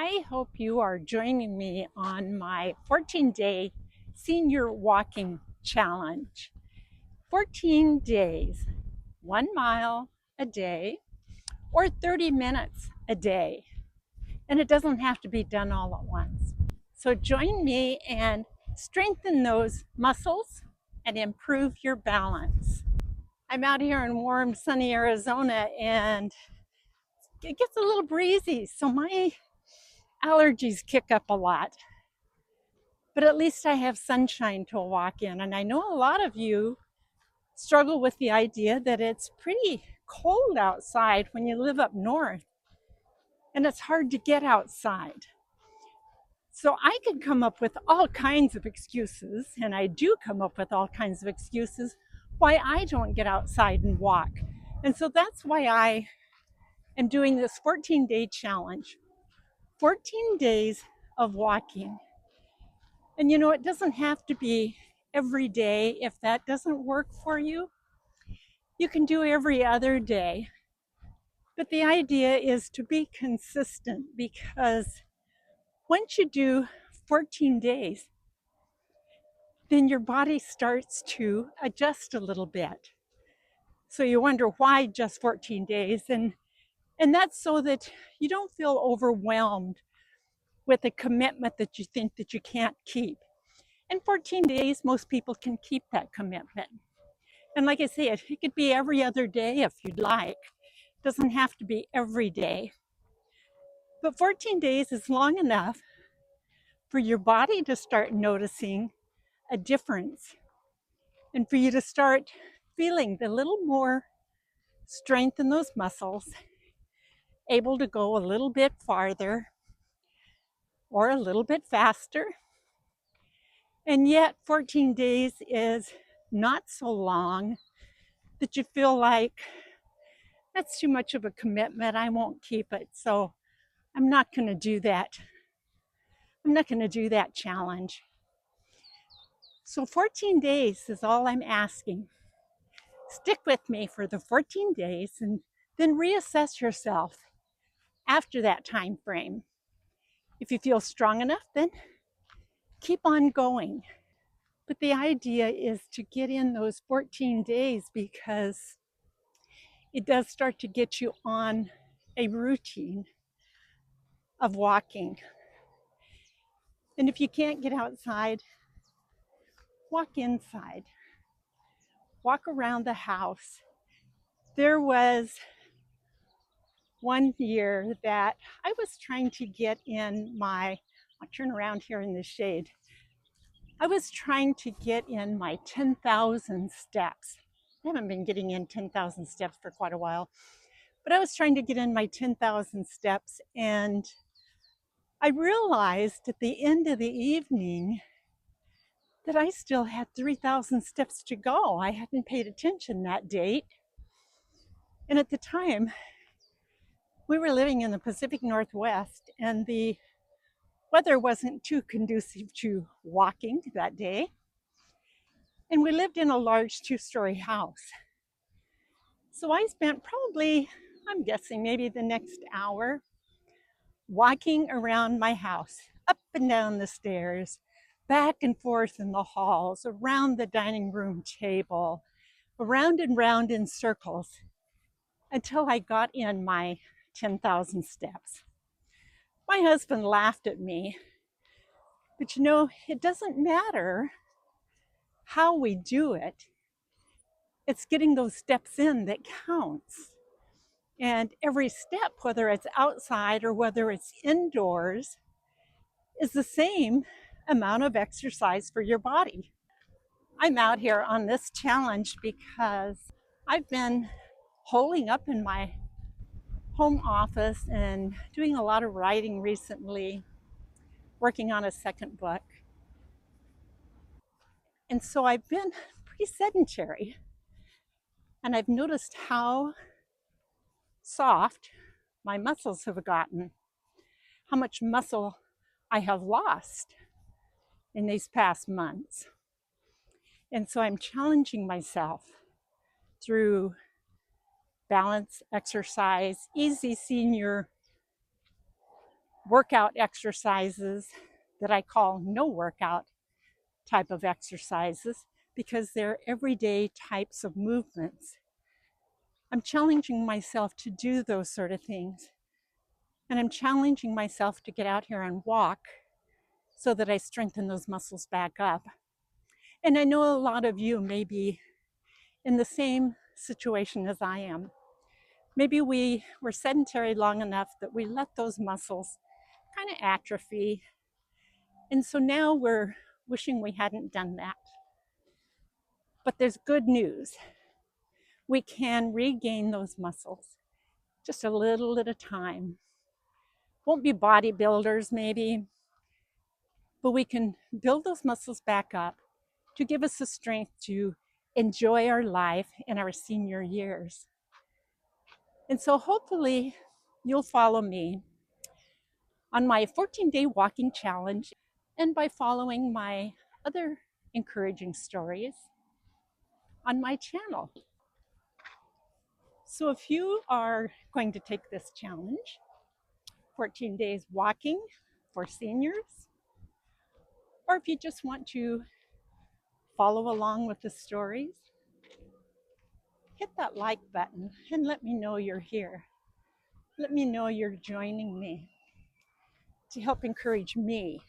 I hope you are joining me on my 14-day senior walking challenge. 14 days, 1 mile a day, or 30 minutes a day. And it doesn't have to be done all at once. So join me and strengthen those muscles and improve your balance. I'm out here in warm, sunny Arizona, and it gets a little breezy, so my allergies kick up a lot. But at least I have sunshine to walk in. And I know a lot of you struggle with the idea that it's pretty cold outside when you live up north, and it's hard to get outside. So I could come up with all kinds of excuses, and I do come up with all kinds of excuses why I don't get outside and walk. And so that's why I am doing this 14-day challenge. 14 days of walking. And you know, it doesn't have to be every day. If that doesn't work for you, you can do every other day. But the idea is to be consistent, because once you do 14 days, then your body starts to adjust a little bit. So you wonder why just 14 days, and that's so that you don't feel overwhelmed with a commitment that you think that you can't keep. In 14 days, most people can keep that commitment. And like I say, it could be every other day if you'd like. It doesn't have to be every day. But 14 days is long enough for your body to start noticing a difference, and for you to start feeling a little more strength in those muscles, able to go a little bit farther or a little bit faster. And yet 14 days is not so long that you feel like that's too much of a commitment. I won't keep it. So I'm not going to do that. I'm not going to do that challenge. So 14 days is all I'm asking. Stick with me for the 14 days and then reassess yourself after that time frame. If you feel strong enough, then keep on going. But the idea is to get in those 14 days, because it does start to get you on a routine of walking. And if you can't get outside, walk inside. Walk around the house. There was one year that I was trying to get in I'll turn around here in the shade. I was trying to get in my 10,000 steps. I haven't been getting in 10,000 steps for quite a while, but I was trying to get in my 10,000 steps, and I realized at the end of the evening that I still had 3,000 steps to go. I hadn't paid attention that date. And at the time, we were living in the Pacific Northwest, and the weather wasn't too conducive to walking that day. And we lived in a large 2-story house. So I spent probably, I'm guessing, maybe the next hour walking around my house, up and down the stairs, back and forth in the halls, around the dining room table, around and round in circles, until I got in my 10,000 steps. My husband laughed at me, but you know, it doesn't matter how we do it. It's getting those steps in that counts. And every step, whether it's outside or whether it's indoors, is the same amount of exercise for your body. I'm out here on this challenge because I've been holing up in my home office and doing a lot of writing recently, working on a second book. And so I've been pretty sedentary. And I've noticed how soft my muscles have gotten, how much muscle I have lost in these past months. And so I'm challenging myself through balance, exercise, easy senior workout exercises that I call no workout type of exercises because they're everyday types of movements. I'm challenging myself to do those sort of things. And I'm challenging myself to get out here and walk so that I strengthen those muscles back up. And I know a lot of you may be in the same situation as I am. Maybe we were sedentary long enough that we let those muscles kind of atrophy. And so now we're wishing we hadn't done that. But there's good news. We can regain those muscles just a little at a time. Won't be bodybuilders maybe, but we can build those muscles back up to give us the strength to enjoy our life in our senior years. And so hopefully you'll follow me on my 14-day walking challenge and by following my other encouraging stories on my channel. So if you are going to take this challenge, 14 days walking for seniors, or if you just want to follow along with the stories, hit that like button and let me know you're here. Let me know you're joining me to help encourage me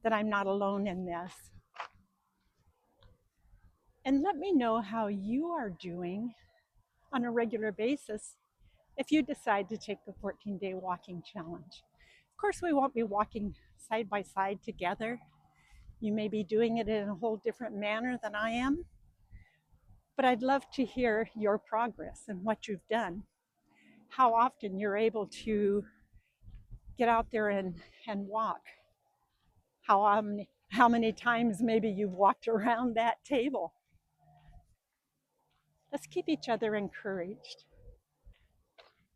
that I'm not alone in this. And let me know how you are doing on a regular basis if you decide to take the 14-day walking challenge. Of course, we won't be walking side by side together. You may be doing it in a whole different manner than I am, but I'd love to hear your progress and what you've done, how often you're able to get out there and walk, how many times maybe you've walked around that table. Let's keep each other encouraged.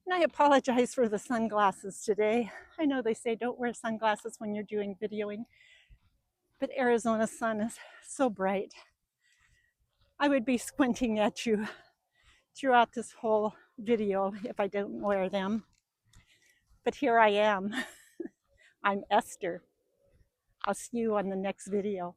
And I apologize for the sunglasses today. I know they say don't wear sunglasses when you're doing videoing, but Arizona sun is so bright. I would be squinting at you throughout this whole video if I didn't wear them. But here I am. I'm Esther. I'll see you on the next video.